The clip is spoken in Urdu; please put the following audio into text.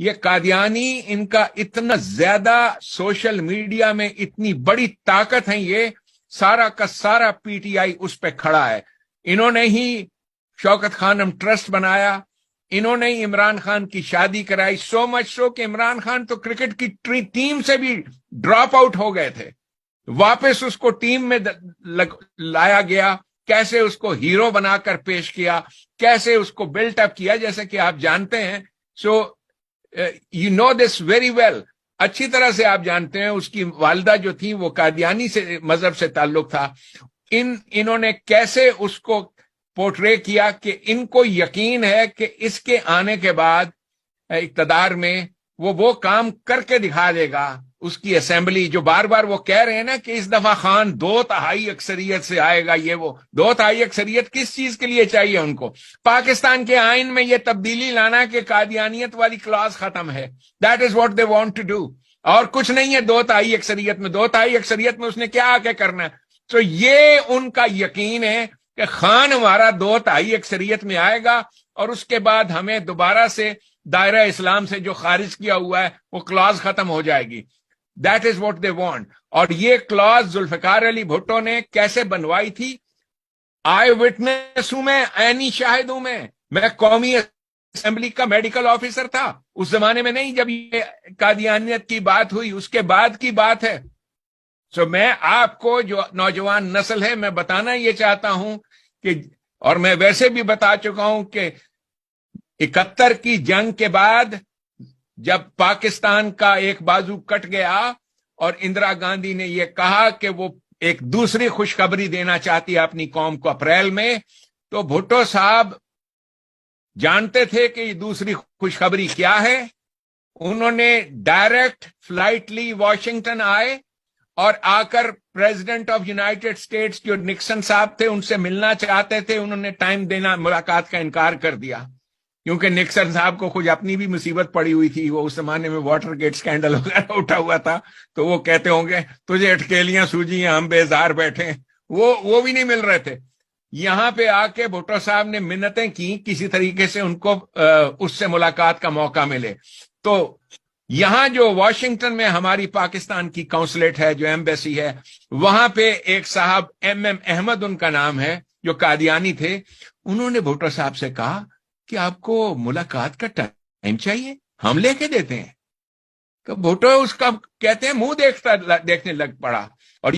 یہ قادیانی ان کا اتنا زیادہ سوشل میڈیا میں اتنی بڑی طاقت ہے، یہ سارا کا سارا پی ٹی آئی اس پہ کھڑا ہے. انہوں نے ہی شوکت خانم ٹرسٹ بنایا، انہوں نے ہی عمران خان کی شادی کرائی، سو مچ سو کہ عمران خان تو کرکٹ کی ٹیم سے بھی ڈراپ آؤٹ ہو گئے تھے، واپس اس کو ٹیم میں لایا گیا، کیسے اس کو ہیرو بنا کر پیش کیا، کیسے اس کو بلٹ اپ کیا، جیسے کہ آپ جانتے ہیں. So you know this very well, اچھی طرح سے آپ جانتے ہیں. اس کی والدہ جو تھی وہ قادیانی سے مذہب سے تعلق تھا. انہوں نے کیسے اس کو پورٹرے کیا کہ ان کو یقین ہے کہ اس کے آنے کے بعد اقتدار میں وہ کام کر کے دکھا دے گا. اس کی اسمبلی جو بار بار وہ کہہ رہے ہیں نا کہ اس دفعہ خان 2/3 اکثریت سے آئے گا، یہ وہ 2/3 اکثریت کس چیز کے لیے چاہیے ان کو؟ پاکستان کے آئین میں یہ تبدیلی لانا کہ قادیانیت والی کلاس ختم ہے. That is what they want to do, اور کچھ نہیں ہے 2/3 اکثریت میں. 2/3 اکثریت میں اس نے کیا آ کے کرنا ہے؟ تو یہ ان کا یقین ہے کہ خان ہمارا 2/3 اکثریت میں آئے گا اور اس کے بعد ہمیں دوبارہ سے دائرہ اسلام سے جو خارج کیا ہوا ہے وہ کلاس ختم ہو جائے گی. That is what they want. اور یہ کلاس ذوالفقار علی بھٹو نے کیسے بنوائی تھی؟ آئی وٹنس ہوں، میں عینی شاہد ہوں. میں قومی اسمبلی کا میڈیکل آفیسر تھا اس زمانے میں، نہیں جب یہ قادیانیت کی بات ہوئی، اس کے بعد کی بات ہے. سو میں آپ کو جو نوجوان نسل ہے میں بتانا یہ چاہتا ہوں کہ، اور میں ویسے بھی بتا چکا ہوں کہ 71 کی جنگ کے بعد جب پاکستان کا ایک بازو کٹ گیا اور اندرا گاندھی نے یہ کہا کہ وہ ایک دوسری خوشخبری دینا چاہتی ہے اپنی قوم کو اپریل میں، تو بھٹو صاحب جانتے تھے کہ یہ دوسری خوشخبری کیا ہے. انہوں نے ڈائریکٹ فلائٹ لی، واشنگٹن آئے اور آ کر پریزیڈنٹ آف یونائٹڈ اسٹیٹس جو نکسن صاحب تھے ان سے ملنا چاہتے تھے. انہوں نے ٹائم دینا، ملاقات کا انکار کر دیا، کیونکہ نکسن صاحب کو خود اپنی بھی مصیبت پڑی ہوئی تھی. وہ اس زمانے میں واٹر گیٹ سکینڈل وغیرہ اٹھا ہوا تھا، تو وہ کہتے ہوں گے تجھے اٹکیلیاں سوجی ہیں، ہم بیزار بیٹھے ہیں. وہ بھی نہیں مل رہے تھے. یہاں پہ آ کے بھٹو صاحب نے منتیں کی کسی طریقے سے ان کو اس سے ملاقات کا موقع ملے. تو یہاں جو واشنگٹن میں ہماری پاکستان کی قونصلیٹ ہے، جو ایمبیسی ہے، وہاں پہ ایک صاحب ایم احمد ان کا نام ہے جو قادیانی تھے. انہوں نے بھٹو صاحب سے کہا کہ آپ کو ملاقات کا ٹائم چاہیے، ہم لے کے دیتے ہیں. تو بھٹو اس کا کہتے ہیں منہ دیکھنے لگ پڑا. اور